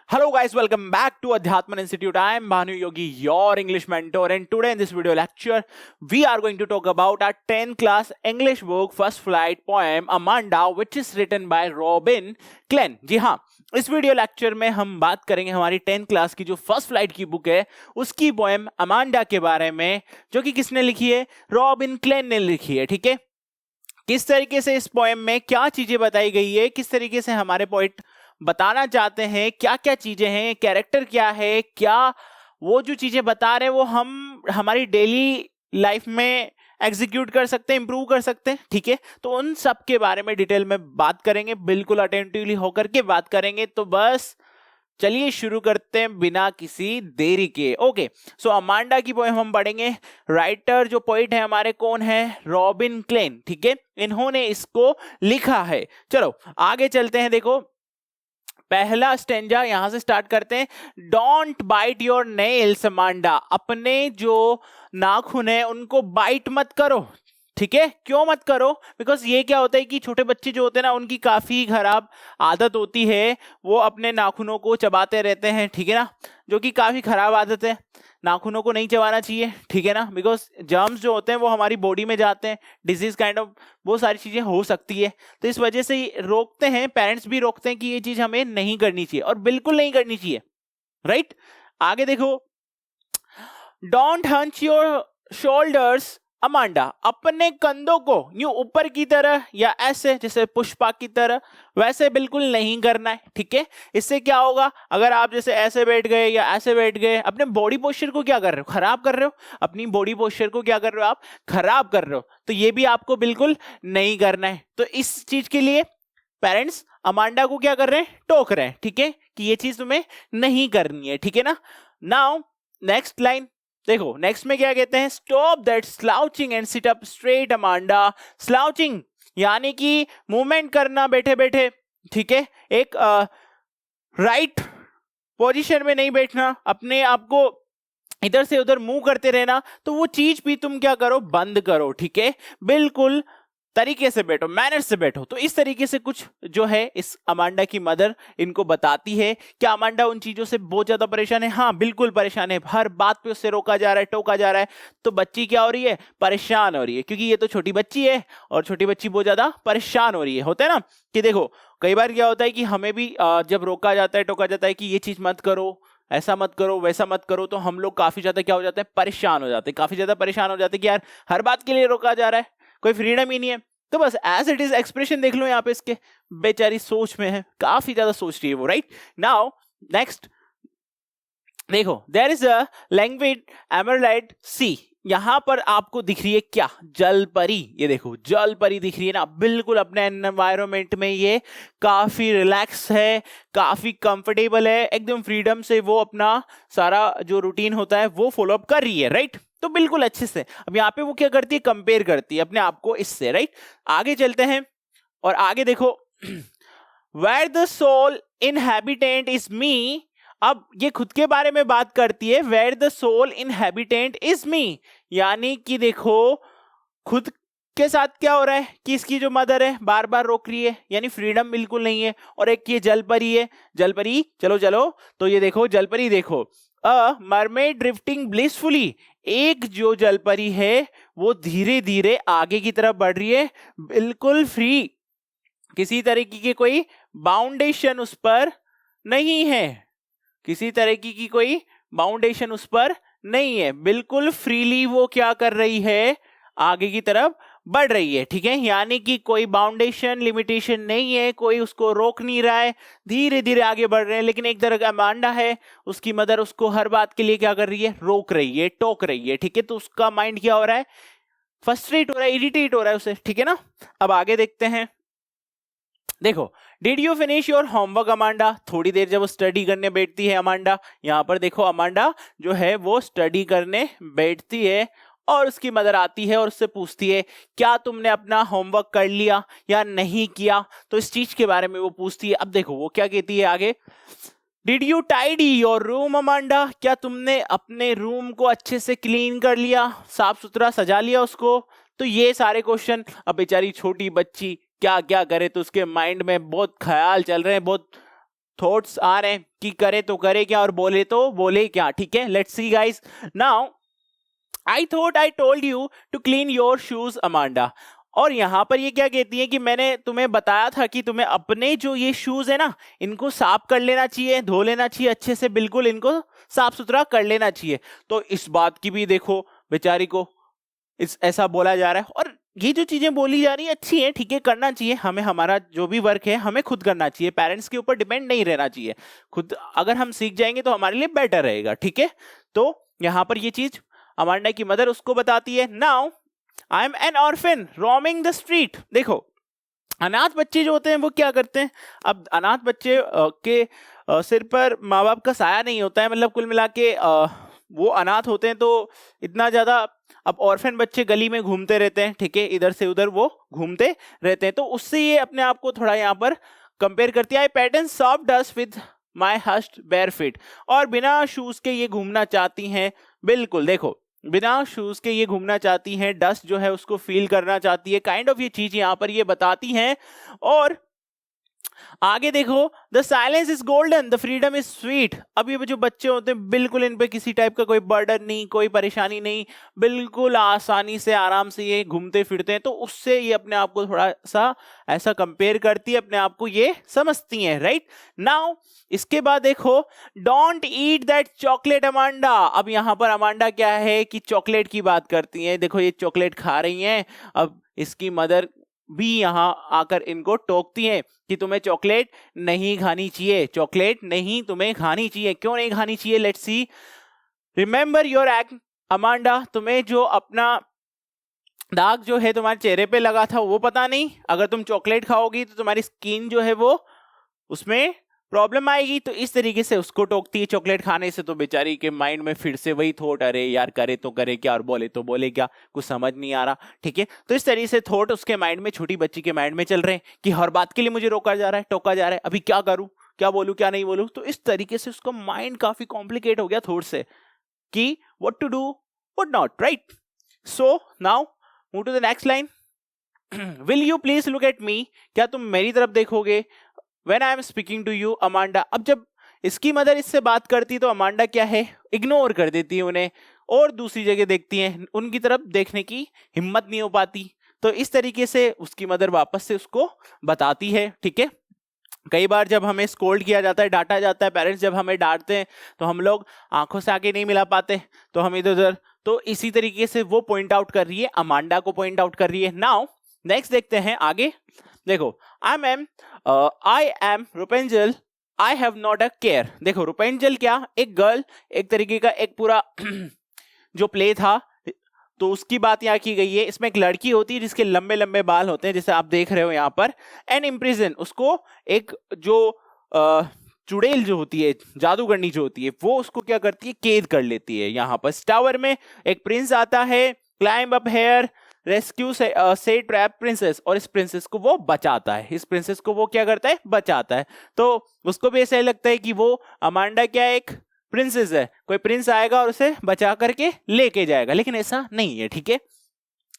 Hello guys, welcome back to Adhyatman Institute. I am Bhanu Yogi, your English mentor, and today in this video lecture, we are going to talk about our 10th class English book First Flight poem Amanda, which is written by Robin Glenn. जी हाँ, इस video lecture में हम बात करेंगे हमारी 10th class की जो first flight की बुक है उसकी पोएम अमांडा के बारे में, जो कि किसने लिखी है? रॉबिन क्लेन ने लिखी है। ठीक है, किस तरीके से इस पोएम में क्या चीजें बताई गई है, किस तरीके से हमारे पोइट बताना चाहते हैं, क्या क्या चीजें हैं, कैरेक्टर क्या है, क्या वो जो चीजें बता रहे हैं वो हम हमारी डेली लाइफ में एग्जीक्यूट कर सकते हैं, इंप्रूव कर सकते हैं। ठीक है, तो उन सब के बारे में डिटेल में बात करेंगे, बिल्कुल अटेंटिवली होकर के बात करेंगे। तो बस चलिए शुरू करते हैं बिना किसी देरी के। ओके, सो अमांडा की पोएम हम पढ़ेंगे। राइटर जो पोइट है हमारे कौन है? Robin Klein. ठीक है, इन्होंने इसको लिखा है। चलो आगे चलते हैं। देखो पहला स्टेंजा यहां से स्टार्ट करते हैं। Don't bite your nails Amanda, अपने जो नाखून है उनको बाइट मत करो। ठीक है, क्यों मत करो? बिकॉज ये क्या होता है कि छोटे बच्चे जो होते हैं ना, उनकी काफी खराब आदत होती है, वो अपने नाखूनों को चबाते रहते हैं। ठीक है ना, जो कि काफी खराब आदत है, नाखूनों को नहीं चबाना चाहिए। ठीक है ना, बिकॉज जर्म्स जो होते हैं वो हमारी बॉडी में जाते हैं, डिजीज काइंड ऑफ वो सारी चीजें हो सकती है। तो इस वजह से रोकते हैं, पेरेंट्स भी रोकते हैं कि ये चीज हमें नहीं करनी चाहिए, और बिल्कुल नहीं करनी चाहिए। राइट, आगे देखो। Don't hunch your shoulders Amanda, अपने कंधों को यूं ऊपर की तरह या ऐसे जैसे पुष्पा की तरह वैसे बिल्कुल नहीं करना है। ठीक है, इससे क्या होगा? अगर आप जैसे ऐसे बैठ गए या ऐसे बैठ गए, अपने बॉडी पोस्चर को क्या कर रहे हो? खराब कर रहे हो। अपनी बॉडी पोस्चर को क्या कर रहे हो? आप खराब कर रहे हो। तो ये भी आपको बिल्कुल नहीं करना है। तो इस चीज के लिए पेरेंट्स अमांडा को क्या कर रहे हैं? टोक रहे हैं। ठीक है, कि ये चीज तुम्हें नहीं करनी है। ठीक है ना। नाउ नेक्स्ट लाइन देखो, नेक्स्ट में क्या कहते हैं? Stop that slouching and sit up straight Amanda. Slouching यानी कि मूवमेंट करना बैठे बैठे। ठीक है, एक राइट पोजीशन में नहीं बैठना, अपने आप को इधर से उधर मूव करते रहना। तो वो चीज भी तुम क्या करो? बंद करो। ठीक है, बिल्कुल तरीके से बैठो, मैनर से बैठो। तो इस तरीके से कुछ जो है इस अमांडा की मदर इनको बताती है। क्या अमांडा उन चीजों से बहुत ज्यादा परेशान है? हाँ, बिल्कुल परेशान है। हर बात पे उससे रोका जा रहा है, टोका जा रहा है। तो बच्ची क्या हो रही है? परेशान हो रही है, क्योंकि ये तो छोटी बच्ची है और छोटी बच्ची बहुत ज्यादा परेशान हो रही है। होता है ना कि देखो कई बार क्या होता है कि हमें भी जब रोका जाता है, टोका जाता है कि ये चीज मत करो, ऐसा मत करो, वैसा मत करो, तो हम लोग काफी ज्यादा क्या हो जाते हैं? परेशान हो जाते हैं, काफी ज्यादा परेशान हो जाते हैं कि यार हर बात के लिए रोका जा रहा है, कोई फ्रीडम ही नहीं है। तो बस एज इट इज एक्सप्रेशन देख लो यहाँ पे, इसके बेचारी सोच में है, काफी ज्यादा सोच रही है वो। राइट, नाउ नेक्स्ट देखो, there is a language emerald sea. यहां पर आपको दिख रही है क्या? जल परी। ये देखो जल परी दिख रही है ना, बिल्कुल अपने एनवायरनमेंट में ये काफी रिलैक्स है, काफी कंफर्टेबल है, एकदम फ्रीडम से वो अपना सारा जो रूटीन होता है वो फॉलो अप कर रही है। राइट, तो बिल्कुल अच्छे से। अब यहाँ पे वो क्या करती है? कंपेयर करती है अपने आप को इससे। राइट, आगे चलते हैं और आगे देखो। Where the sole inhabitant is me. अब ये खुद के बारे में बात करती है। Where the sole inhabitant is me, यानी कि देखो खुद के साथ क्या हो रहा है कि इसकी जो मदर है बार बार रोक रही है, यानी फ्रीडम बिल्कुल नहीं है। और एक ये जलपरी है, जलपरी चलो चलो, तो ये देखो जलपरी देखो, अ मरमेड ड्रिफ्टिंग ब्लिसफुली। एक जो जलपरी है वो धीरे धीरे आगे की तरफ बढ़ रही है, बिल्कुल फ्री, किसी तरीके की कोई बाउंडेशन उस पर नहीं है, किसी तरीके की कोई बाउंडेशन उस पर नहीं है, बिल्कुल फ्रीली वो क्या कर रही है? आगे की तरफ बढ़ रही है। ठीक है, यानी कि कोई बाउंडेशन लिमिटेशन नहीं है, कोई उसको रोक नहीं रहा है, धीरे धीरे आगे बढ़ रहे हैं। लेकिन एक तरह का अमांडा है, उसकी मदर उसको हर बात के लिए क्या कर रही है? रोक रही है, टोक रही है। ठीक है, तो उसका माइंड क्या हो रहा है? फ्रस्ट्रेट हो रहा है, इरिटेट हो रहा है उसे। ठीक है ना। अब आगे देखते हैं। देखो, did you finish your homework Amanda. थोड़ी देर जब वो स्टडी करने बैठती है अमांडा, यहां पर देखो अमांडा जो है वो स्टडी करने बैठती है और उसकी मदर आती है और उससे पूछती है क्या तुमने अपना होमवर्क कर लिया या नहीं किया। तो इस चीज के बारे में वो पूछती है। अब देखो वो क्या कहती है आगे। Did you tidy your room Amanda, क्या तुमने अपने रूम को अच्छे से क्लीन कर लिया, साफ सुथरा सजा लिया उसको। तो ये सारे क्वेश्चन, अब बेचारी छोटी बच्ची क्या क्या करे, तो उसके माइंड में बहुत ख्याल चल रहे हैं, बहुत थॉट्स आ रहे हैं कि करे तो करे क्या और बोले तो बोले क्या, ठीक है। Let's see guys, now I thought I told you to clean your shoes Amanda. और यहां पर ये क्या कहती है कि मैंने तुम्हें बताया था कि तुम्हें अपने जो ये शूज है ना, इनको साफ कर लेना चाहिए, धो लेना चाहिए अच्छे से, बिल्कुल इनको साफ सुथरा कर लेना चाहिए। तो इस बात की भी देखो बेचारी को इस ऐसा बोला जा रहा है। और ये जो चीजें बोली जा रही है अच्छी है, ठीक है, करना चाहिए हमें, हमारा जो भी वर्क है हमें खुद करना चाहिए, पेरेंट्स के ऊपर डिपेंड नहीं रहना चाहिए। खुद अगर हम सीख जाएंगे तो हमारे लिए बेटर रहेगा, ठीक है। तो यहां पर ये चीज अमांडा की मदर उसको बताती है, now I am N orphan roaming the street. देखो अनाथ बच्चे जो होते हैं वो क्या करते हैं, अब अनाथ बच्चे के सिर पर माँ बाप का साया नहीं होता है, मतलब कुल मिला के वो अनाथ होते हैं, तो इतना ज्यादा, अब ऑर्फन बच्चे गली में घूमते रहते हैं, ठीक है, इधर से उधर वो घूमते रहते हैं, तो उससे ये अपने आप को थोड़ा यहाँ पर कंपेयर करती है। I pattern soft dust with my hot bare feet, और बिना शूज के ये घूमना चाहती हैं, बिल्कुल देखो बिना शूज के ये घूमना चाहती हैं, डस्ट जो है उसको फील करना चाहती है, काइंड ऑफ ये चीज यहाँ पर ये बताती हैं। और आगे देखो, the silence is golden the freedom is sweet. अब ये जो बच्चे होते हैं बिल्कुल इन पे किसी टाइप का कोई बर्डन नहीं, कोई परेशानी नहीं, बिल्कुल आसानी से आराम से ये घूमते फिरते हैं, तो उससे ये अपने आप को थोड़ा सा ऐसा कंपेयर करती है, अपने आप को ये समझती हैं, राइट। नाउ इसके बाद देखो, don't eat that chocolate Amanda. अब यहां पर अमांडा क्या है कि चॉकलेट की बात करती है, देखो ये चॉकलेट खा रही हैं। अब इसकी मदर भी यहां आकर इनको टोकती हैं कि तुम्हें चॉकलेट नहीं खानी चाहिए, चॉकलेट नहीं तुम्हें खानी चाहिए। क्यों नहीं खानी चाहिए, let's see, remember your act Amanda, तुम्हें जो अपना दाग जो है तुम्हारे चेहरे पे लगा था वो पता नहीं, अगर तुम चॉकलेट खाओगी तो तुम्हारी स्किन जो है वो उसमें प्रॉब्लम आएगी। तो इस तरीके से उसको टोकती है चॉकलेट खाने से, तो बेचारी के माइंड में फिर से वही थॉट, अरे यार करे तो करे क्या और बोले तो बोले क्या, कुछ समझ नहीं आ रहा, ठीक है। तो इस तरीके से थॉट उसके माइंड में, छोटी बच्ची के माइंड में चल रहे हैं कि हर बात के लिए मुझे रोका जा रहा है, टोका जा रहा है, अभी क्या करूं, क्या बोलूं क्या नहीं बोलूं। तो इस तरीके से उसका माइंड काफी कॉम्प्लिकेट हो गया थॉट से कि what to do what not, right. So now move to the next line, will you please look at me, क्या तुम मेरी तरफ देखोगे, when I am speaking to you Amanda. अब जब इसकी मदर इससे बात करती तो अमांडा क्या है, इग्नोर कर देती है उन्हें और दूसरी जगह देखती है, उनकी तरफ देखने की हिम्मत नहीं हो पाती। तो इस तरीके से उसकी मदर वापस से उसको बताती है, ठीक है। कई बार जब हमें स्कोल्ड किया जाता है, डांटा जाता है, पेरेंट्स जब हमें डांटते हैं तो हम लोग आंखों से आगे नहीं मिला पाते, तो हम इधर उधर, तो इसी तरीके से वो पॉइंट आउट कर रही है, अमांडा को पॉइंट आउट कर रही है। नाउ नेक्स्ट देखते हैं आगे, देखो I am Rapunzel, I have not a care. देखो रुपेंजल क्या, एक गर्ल, एक तरीके का एक पूरा जो प्ले था तो उसकी बात यहाँ की गई है। इसमें एक लड़की होती है जिसके लंबे लंबे बाल होते हैं, जैसे आप देख रहे हो यहाँ पर, एंड इम्प्रिजन, उसको एक जो चुड़ैल जो होती है, जादूगरनी जो होती है, वो उसको क्या करती है, कैद कर लेती है। यहाँ पर टावर में एक प्रिंस आता है, क्लाइंब अप हेयर, रेस्क्यू से ट्रैप प्रिंसेस, और इस प्रिंसेस को वो बचाता है, इस प्रिंसेस को वो क्या करता है, बचाता है। तो उसको भी ऐसा लगता है कि वो अमांडा क्या एक प्रिंसेस है, कोई प्रिंस आएगा और उसे बचा करके लेके जाएगा, लेकिन ऐसा नहीं है, ठीक है,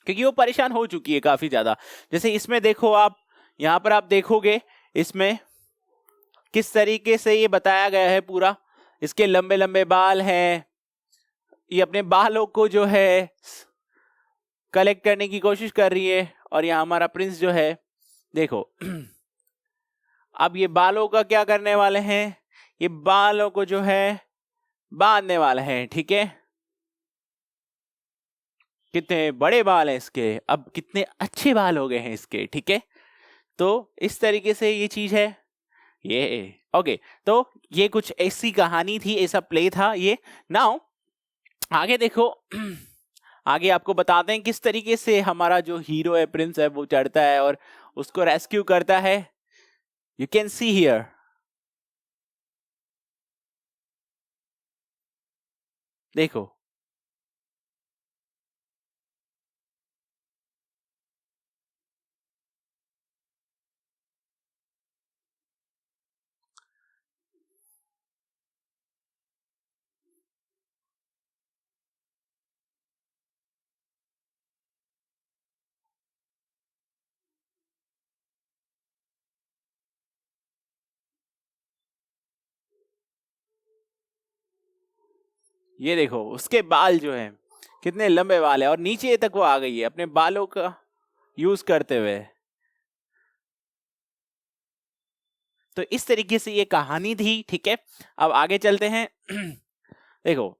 क्योंकि वो परेशान हो चुकी है काफी ज्यादा। जैसे इसमें देखो आप, यहां पर आप देखोगे इसमें किस तरीके से ये बताया गया है पूरा, इसके लंबे लंबे बाल हैं, ये अपने बालों को जो है कलेक्ट करने की कोशिश कर रही है, और यहाँ हमारा प्रिंस जो है देखो अब ये बालों का क्या करने वाले हैं, ये बालों को जो है बांधने वाले हैं, ठीक है। कितने बड़े बाल हैं इसके, अब कितने अच्छे बाल हो गए हैं इसके, ठीक है। तो इस तरीके से ये चीज है ये, ओके। तो ये कुछ ऐसी कहानी थी, ऐसा प्ले था ये। नाउ आगे देखो, आगे आपको बताते हैं किस तरीके से हमारा जो हीरो है, प्रिंस है, वो चढ़ता है और उसको रेस्क्यू करता है। यू कैन सी हियर, देखो ये देखो उसके बाल जो है कितने लंबे बाल है और नीचे तक वो आ गई है अपने बालों का यूज करते हुए। तो इस तरीके से ये कहानी थी, ठीक है। अब आगे चलते हैं। देखो,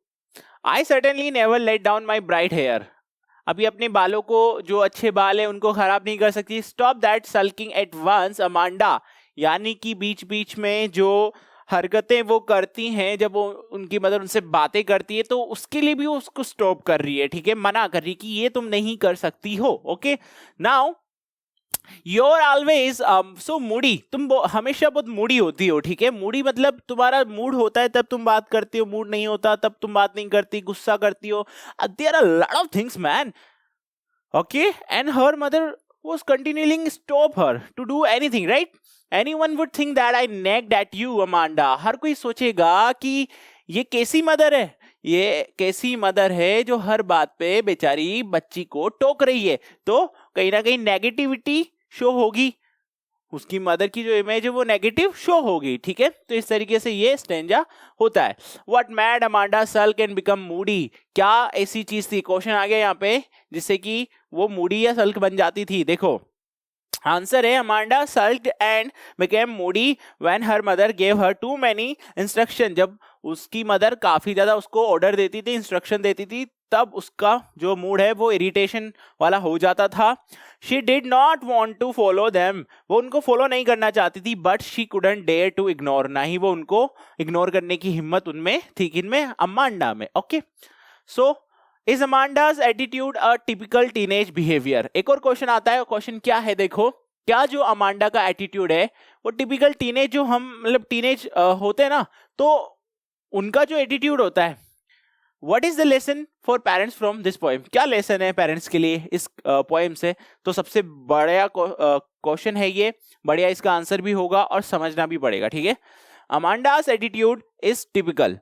I certainly never let down my bright hair. अभी अपने बालों को, जो अच्छे बाल है उनको खराब नहीं कर सकती। Stop that sulking at once Amanda, यानी कि बीच बीच में जो हरकतें वो करती हैं, जब वो उनकी मदर उनसे बातें करती है तो उसके लिए भी वो उसको स्टॉप कर रही है, ठीक है, मना कर रही है कि ये तुम नहीं कर सकती हो। Okay, now You're always so moody. तुम हमेशा बहुत मूडी होती हो, ठीक है। मूडी मतलब तुम्हारा मूड होता है तब तुम बात करती हो, मूड नहीं होता तब तुम बात नहीं करती, गुस्सा करती हो। There are a lot of things, man. Okay, and her mother was continuing stop her to do anything, right? Anyone would think that I nagged at you, Amanda. हर कोई सोचेगा कि ये कैसी मदर है, ये कैसी मदर है जो हर बात पे बेचारी बच्ची को टोक रही है। तो कहीं ना कहीं नेगेटिविटी शो होगी, उसकी मदर की जो इमेज है वो नेगेटिव शो होगी, ठीक है। तो इस तरीके से ये स्टेंजा होता है। What made Amanda sulk and become moody, क्या ऐसी चीज थी, क्वेश्चन आ गया यहाँ पे, जिससे कि वो मूडी या सल्क बन जाती थी। देखो आंसर है, Amanda sulked and became moody when her mother gave her too many instruction. जब उसकी मदर काफी ज्यादा उसको ऑर्डर देती थी, इंस्ट्रक्शन देती थी, तब उसका जो मूड है वो इरिटेशन वाला हो जाता था। She did not want to follow them, वो उनको फॉलो नहीं करना चाहती थी। But she couldn't dare to ignore, ना ही वो उनको इग्नोर करने की हिम्मत उनमें थी, किनमें, अमांडा में। Okay, so is Amanda's attitude a typical teenage behaviour. एक और क्वेश्चन आता है, क्वेश्चन क्या है देखो, क्या जो अमांडा का एटीट्यूड है वो टिपिकल टीनेज, जो हम मतलब टीनेज होते हैं ना, तो उनका जो एटीट्यूड होता है, what is the lesson for parents from this poem. क्या लेसन है पेरेंट्स के लिए इस पोएम से। तो सबसे बड़ा क्वेश्चन है ये, बढ़िया इसका आंसर भी होगा और समझना भी पड़ेगा, ठीक है। Amanda's attitude is typical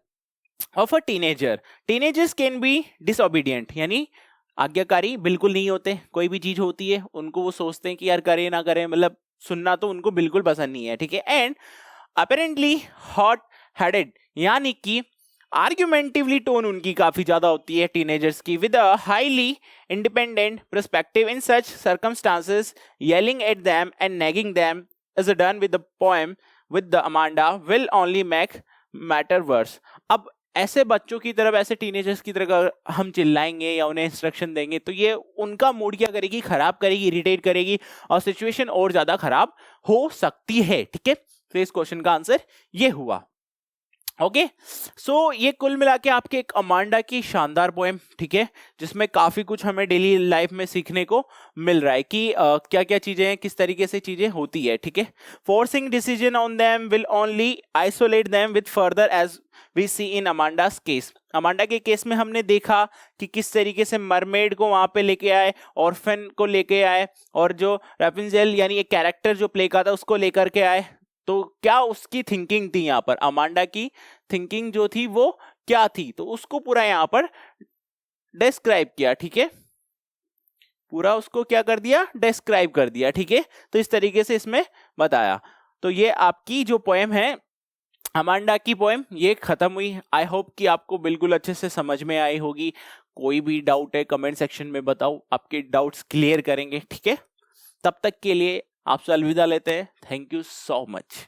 of a teenager. Teenagers can be disobedient, यानी आज्ञाकारी बिल्कुल नहीं होते। कोई भी चीज होती है उनको वो सोचते हैं कि यार करें ना करें, मतलब सुनना तो उनको बिल्कुल पसंद नहीं है, ठीक है। एंड अपेरेंटली हॉट हेडेड, यानी कि आर्ग्यूमेंटिवली टोन उनकी काफी ज्यादा होती है टीनेजर्स की, with a highly independent perspective. In such circumstances yelling at them and nagging them is done with the poem with the Amanda will only make matter worse. अब ऐसे बच्चों की तरफ, ऐसे टीनेजर्स की तरफ हम चिल्लाएंगे या उन्हें इंस्ट्रक्शन देंगे तो ये उनका मूड क्या करेगी, खराब करेगी, इरिटेट करेगी और सिचुएशन और ज्यादा खराब हो सकती है, ठीक है। तो इस क्वेश्चन का आंसर ये हुआ। ओके, सो ये कुल मिला के आपके एक अमांडा की शानदार पोएम, ठीक है, जिसमें काफी कुछ हमें डेली लाइफ में सीखने को मिल रहा है कि क्या क्या चीजें हैं, किस तरीके से चीजें होती है, ठीक है। Forcing decision on them will only isolate them with further, as we see in Amanda's case. Amanda के केस में हमने देखा कि किस तरीके से मरमेड को वहां पे लेके आए, ऑर्फन को लेके आए, और जो रेपुंजेल यानी एक कैरेक्टर जो प्ले का था उसको लेकर के आए। तो क्या उसकी थिंकिंग थी, यहाँ पर अमांडा की थिंकिंग जो थी वो क्या थी, तो उसको पूरा यहाँ पर डिस्क्राइब किया, ठीक है। पूरा उसको क्या कर दिया, डिस्क्राइब कर दिया, ठीक है। तो इस तरीके से इसमें बताया। तो ये आपकी जो पोएम है, अमांडा की पोएम, ये खत्म हुई। आई होप कि आपको बिल्कुल अच्छे से समझ में आई होगी। कोई भी डाउट है कमेंट सेक्शन में बताओ, आपके डाउट्स क्लियर करेंगे, ठीक है। तब तक के लिए आपसे अलविदा लेते हैं। Thank you so much.